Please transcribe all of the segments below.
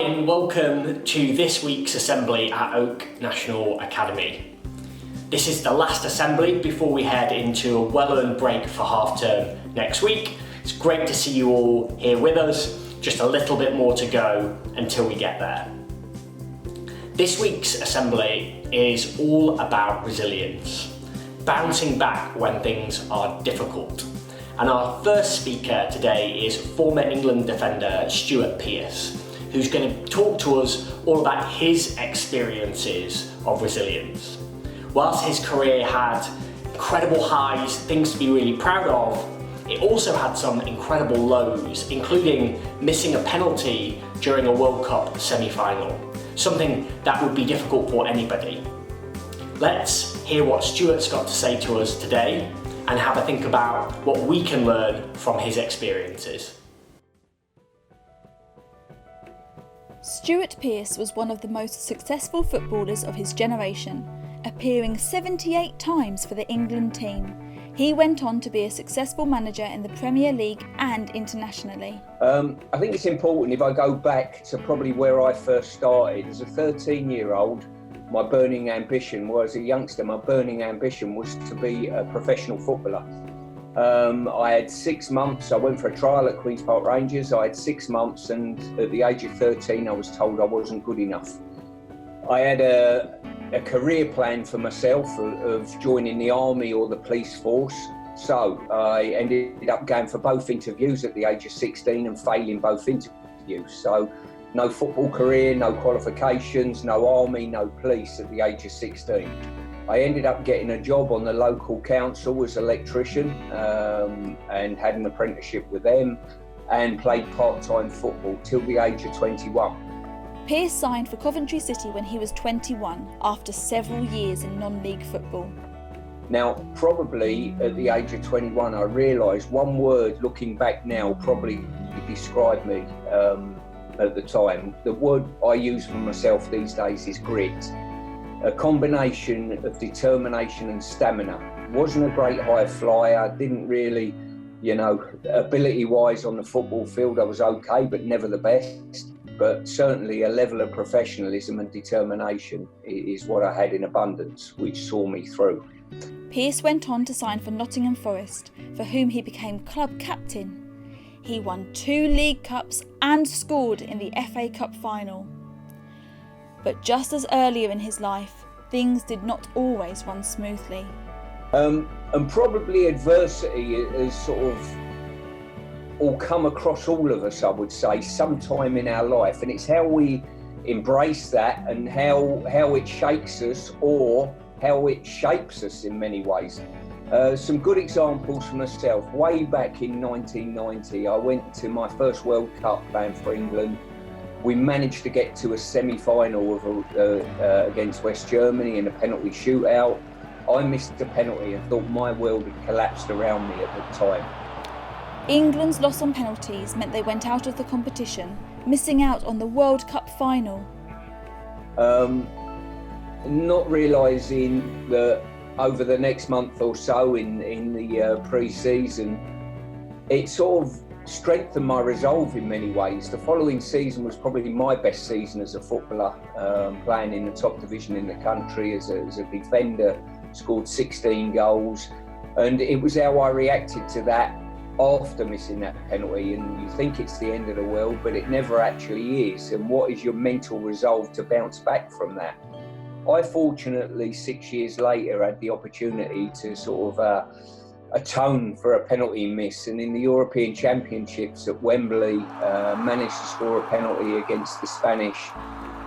and welcome to this week's assembly at Oak National Academy. This is the last assembly before we head into a well-earned break for half term next week. It's great to see you all here with us, just a little bit more to go until we get there. This week's assembly is all about resilience, bouncing back when things are difficult. And our first speaker today is former England defender Stuart Pearce, who's going to talk to us all about his experiences of resilience. Whilst his career had incredible highs, things to be really proud of, it also had some incredible lows, including missing a penalty during a World Cup semi-final, something that would be difficult for anybody. Let's hear what Stuart's got to say to us today and have a think about what we can learn from his experiences. Stuart Pearce was one of the most successful footballers of his generation, appearing 78 times for the England team. He went on to be a successful manager in the Premier League and internationally. I think it's important, if I go back to probably where I first started, as a 13-year-old, my burning ambition was, as a youngster, my burning ambition was to be a professional footballer. I had 6 months, I went for a trial at Queen's Park Rangers. I had 6 months, and at the age of 13 I was told I wasn't good enough. I had a career plan for myself of joining the army or the police force, so I ended up going for both interviews at the age of 16 and failing both interviews. So no football career, no qualifications, no army, no police at the age of 16. I ended up getting a job on the local council as an electrician and had an apprenticeship with them and played part-time football till the age of 21. Pearce signed for Coventry City when he was 21 after several years in non-league football. Now, probably at the age of 21, I realised one word, looking back now, probably described me at the time. The word I use for myself these days is grit. A combination of determination and stamina. Wasn't a great high flyer, didn't really, ability-wise on the football field I was okay, but never the best. But certainly a level of professionalism and determination is what I had in abundance, which saw me through. Pearce went on to sign for Nottingham Forest, for whom he became club captain. He won 2 League Cups and scored in the FA Cup final. But just as earlier in his life, things did not always run smoothly. And probably adversity has sort of all come across all of us, I would say, sometime in our life. And it's how we embrace that and how it shakes us or how it shapes us in many ways. Some good examples for myself. Way back in 1990, I went to my first World Cup playing for England. We managed to get to a semi-final against West Germany in a penalty shootout. I missed a penalty and thought my world had collapsed around me at the time. England's loss on penalties meant they went out of the competition, missing out on the World Cup final. Not realising that over the next month or so in the pre-season, it sort of strengthened my resolve in many ways. The following season was probably my best season as a footballer, playing in the top division in the country as a defender, scored 16 goals, and it was how I reacted to that after missing that penalty. And you think it's the end of the world, but it never actually is. And what is your mental resolve to bounce back from that? I fortunately 6 years later had the opportunity to sort of atone for a penalty miss, and in the European Championships at Wembley managed to score a penalty against the Spanish,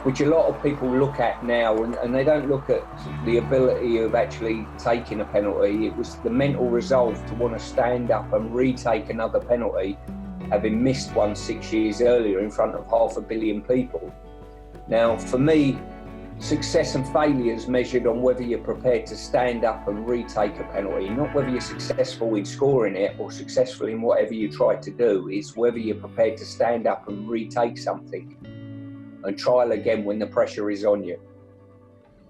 which a lot of people look at now and they don't look at the ability of actually taking a penalty. It was the mental resolve to want to stand up and retake another penalty, having missed one 6 years earlier in front of 500 million people. Now, for me, success and failure is measured on whether you're prepared to stand up and retake a penalty, not whether you're successful in scoring it or successful in whatever you try to do. It's whether you're prepared to stand up and retake something and try again when the pressure is on you.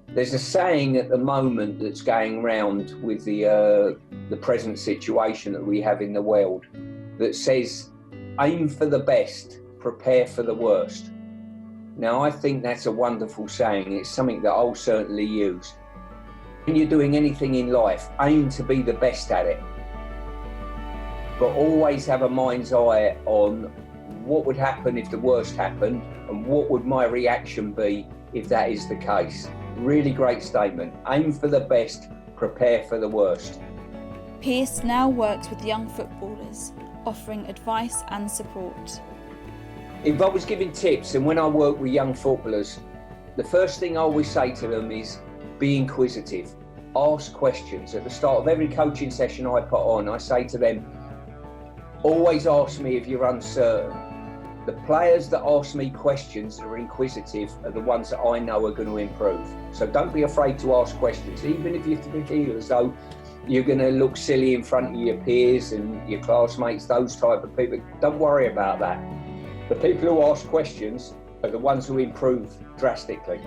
There's a saying at the moment that's going round with the present situation that we have in the world that says, aim for the best, prepare for the worst. Now, I think that's a wonderful saying. It's something that I'll certainly use. When you're doing anything in life, aim to be the best at it. But always have a mind's eye on what would happen if the worst happened and what would my reaction be if that is the case. Really great statement. Aim for the best, prepare for the worst. Pearce now works with young footballers, offering advice and support. If I was giving tips, and when I work with young footballers, the first thing I always say to them is be inquisitive. Ask questions. At the start of every coaching session I put on, I say to them, always ask me if you're uncertain. The players that ask me questions that are inquisitive are the ones that I know are going to improve. So don't be afraid to ask questions, even if you feel as though you're going to look silly in front of your peers and your classmates, those type of people. Don't worry about that. The people who ask questions are the ones who improve drastically.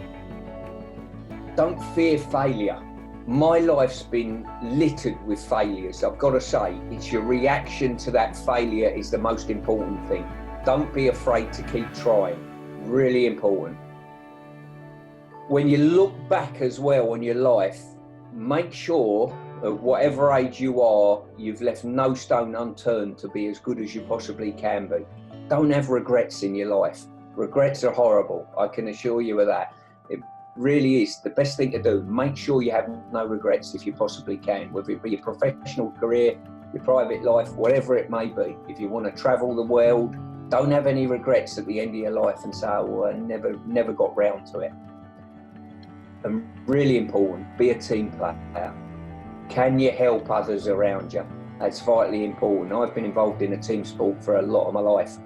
Don't fear failure. My life's been littered with failures. I've got to say, it's your reaction to that failure is the most important thing. Don't be afraid to keep trying. Really important. When you look back as well on your life, make sure at whatever age you are, you've left no stone unturned to be as good as you possibly can be. Don't have regrets in your life. Regrets are horrible. I can assure you of that. It really is the best thing to do. Make sure you have no regrets if you possibly can, whether it be your professional career, your private life, whatever it may be. If you want to travel the world, don't have any regrets at the end of your life and say, oh, well, I never got round to it. And really important, be a team player. Can you help others around you? That's vitally important. I've been involved in a team sport for a lot of my life,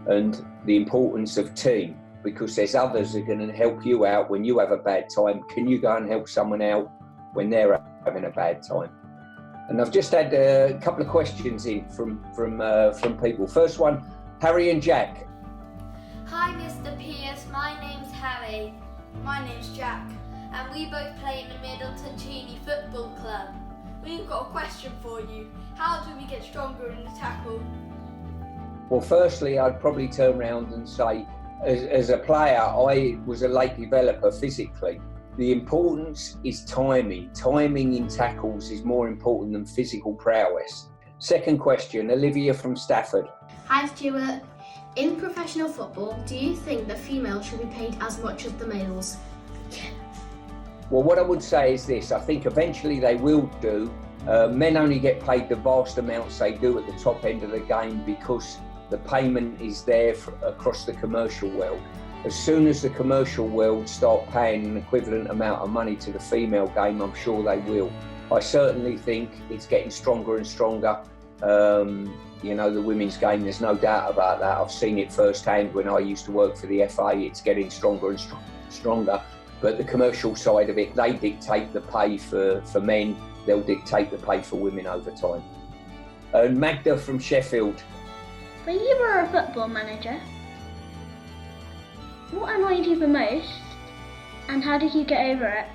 and the importance of team, because there's others that are going to help you out when you have a bad time. Can you go and help someone out when they're having a bad time? And I've just had a couple of questions in from people. First one, Harry and Jack. Hi Mr. Pearce, my name's Harry. My name's Jack. And we both play in the Middleton Cheney Football Club. We've got a question for you. How do we get stronger in the tackle? Well, firstly, I'd probably turn around and say, as a player, I was a late developer physically. The importance is timing. Timing in tackles is more important than physical prowess. Second question, Olivia from Stafford. Hi Stuart. In professional football, do you think that females should be paid as much as the males? Well, what I would say is this. I think eventually they will do. Men only get paid the vast amounts they do at the top end of the game because the payment is there across the commercial world. As soon as the commercial world start paying an equivalent amount of money to the female game, I'm sure they will. I certainly think it's getting stronger and stronger. You know, the women's game, there's no doubt about that. I've seen it firsthand when I used to work for the FA. It's getting stronger and stronger. But the commercial side of it, they dictate the pay for men. They'll dictate the pay for women over time. And Magda from Sheffield. When you were a football manager, what annoyed you the most and how did you get over it?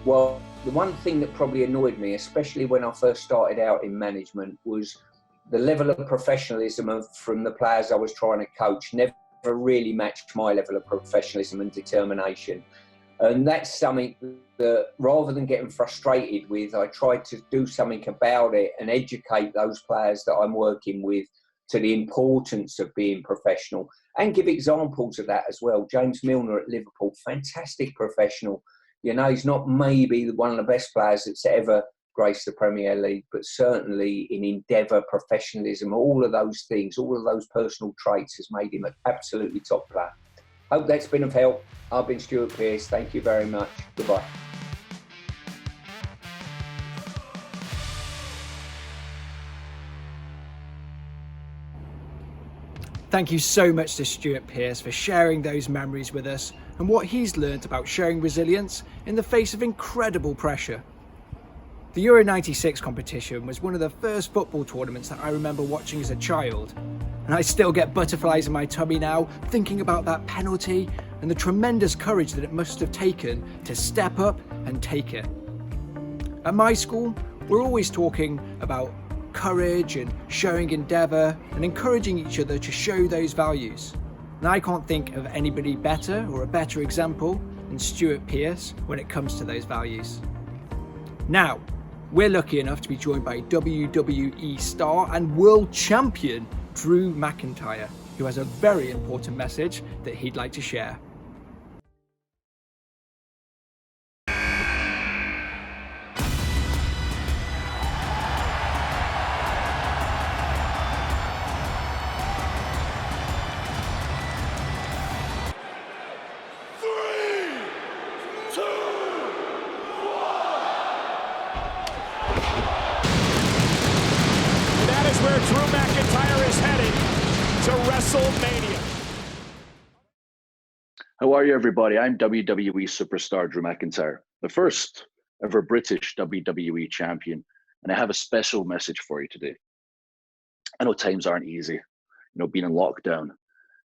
Well, the one thing that probably annoyed me, especially when I first started out in management, was the level of professionalism from the players I was trying to coach never really matched my level of professionalism and determination. And that's something that, rather than getting frustrated with, I tried to do something about it and educate those players that I'm working with to the importance of being professional and give examples of that as well. James Milner at Liverpool, fantastic professional. You know, he's not maybe one of the best players that's ever graced the Premier League, but certainly in endeavour, professionalism, all of those things, all of those personal traits has made him an absolutely top player. Hope that's been of help. I've been Stuart Pearce. Thank you very much. Goodbye. Thank you so much to Stuart Pearce for sharing those memories with us and what he's learnt about showing resilience in the face of incredible pressure. The Euro 96 competition was one of the first football tournaments that I remember watching as a child, and I still get butterflies in my tummy now thinking about that penalty and the tremendous courage that it must have taken to step up and take it. At my school, we're always talking about courage and showing endeavour and encouraging each other to show those values. And I can't think of anybody better or a better example than Stuart Pearce when it comes to those values. Now, we're lucky enough to be joined by WWE star and world champion Drew McIntyre, who has a very important message that he'd like to share. Where Drew McIntyre is heading to WrestleMania. How are you, everybody? I'm WWE superstar Drew McIntyre, the first ever British WWE champion, and I have a special message for you today. I know times aren't easy. Being in lockdown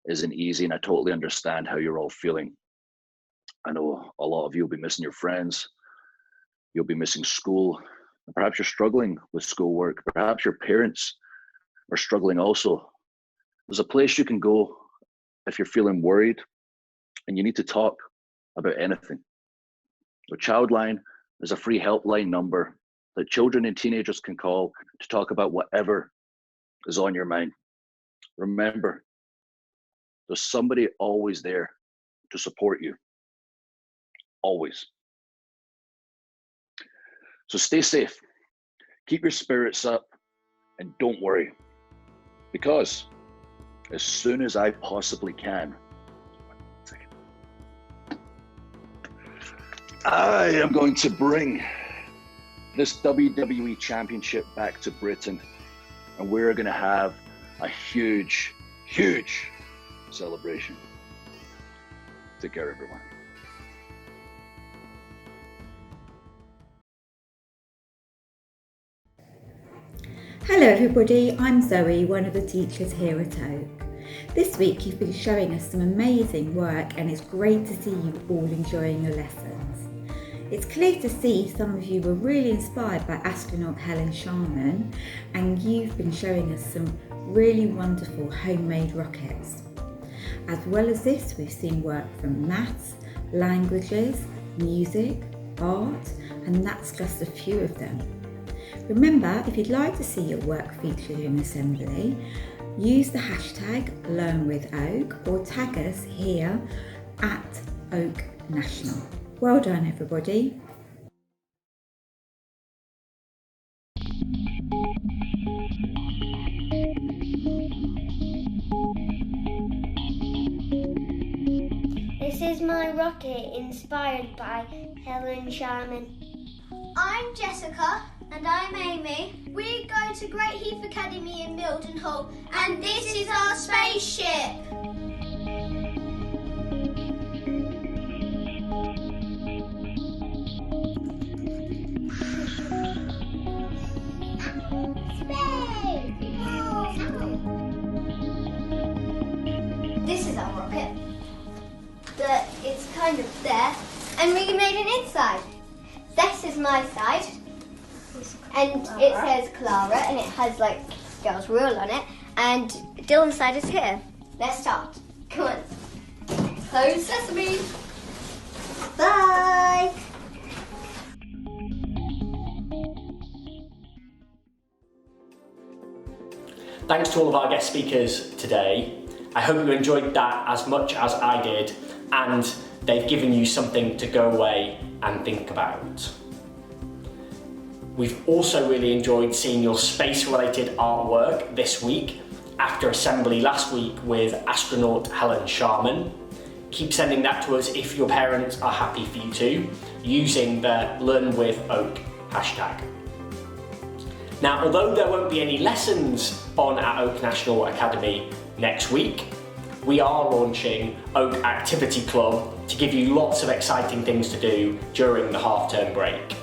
isn't easy, and I totally understand how you're all feeling. I know a lot of you will be missing your friends. You'll be missing school. Perhaps you're struggling with schoolwork. Perhaps your parents are struggling also. There's a place you can go if you're feeling worried and you need to talk about anything. So Childline is a free helpline number that children and teenagers can call to talk about whatever is on your mind. Remember, there's somebody always there to support you. Always. So stay safe, keep your spirits up, and don't worry, because as soon as I possibly can, I am going to bring this WWE Championship back to Britain, and we're going to have a huge, huge celebration. Take care, everyone. Hello everybody, I'm Zoe, one of the teachers here at Oak. This week you've been showing us some amazing work and it's great to see you all enjoying your lessons. It's clear to see some of you were really inspired by astronaut Helen Sharman and you've been showing us some really wonderful homemade rockets. As well as this, we've seen work from maths, languages, music, art, and that's just a few of them. Remember, if you'd like to see your work featured in assembly, use the hashtag LearnWithOak or tag us here at Oak National. Well done, everybody. This is my rocket inspired by Helen Sharman. I'm Jessica. And I'm Amy. We go to Great Heath Academy in Mildenhall, and this is our spaceship. This is our rocket. It's kind of there, and we made an inside. This is my side. And it says Clara, and it has like girls' rule on it. And Dylan's side is here. Let's start. Come on. Close sesame. Bye. Thanks to all of our guest speakers today. I hope you enjoyed that as much as I did, and they've given you something to go away and think about. We've also really enjoyed seeing your space-related artwork this week after assembly last week with astronaut Helen Sharman. Keep sending that to us if your parents are happy for you to, using the LearnWithOak hashtag. Now, although there won't be any lessons on our Oak National Academy next week, we are launching Oak Activity Club to give you lots of exciting things to do during the half-term break.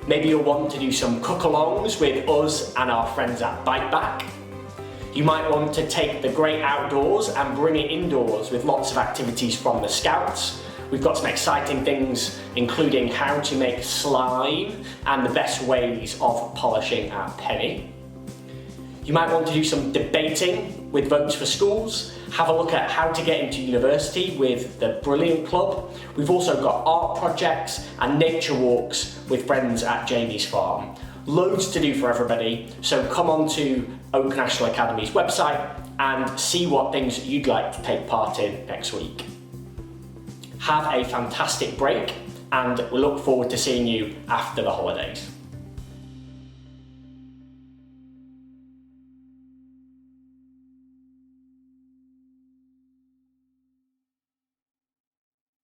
Maybe you'll want to do some cook-alongs with us and our friends at Bike Back. You might want to take the great outdoors and bring it indoors with lots of activities from the Scouts. We've got some exciting things, including how to make slime and the best ways of polishing our penny. You might want to do some debating with Votes for Schools, have a look at how to get into university with the Brilliant Club. We've also got art projects and nature walks with friends at Jamie's Farm. Loads to do for everybody, so come on to Oak National Academy's website and see what things you'd like to take part in next week. Have a fantastic break, and we look forward to seeing you after the holidays.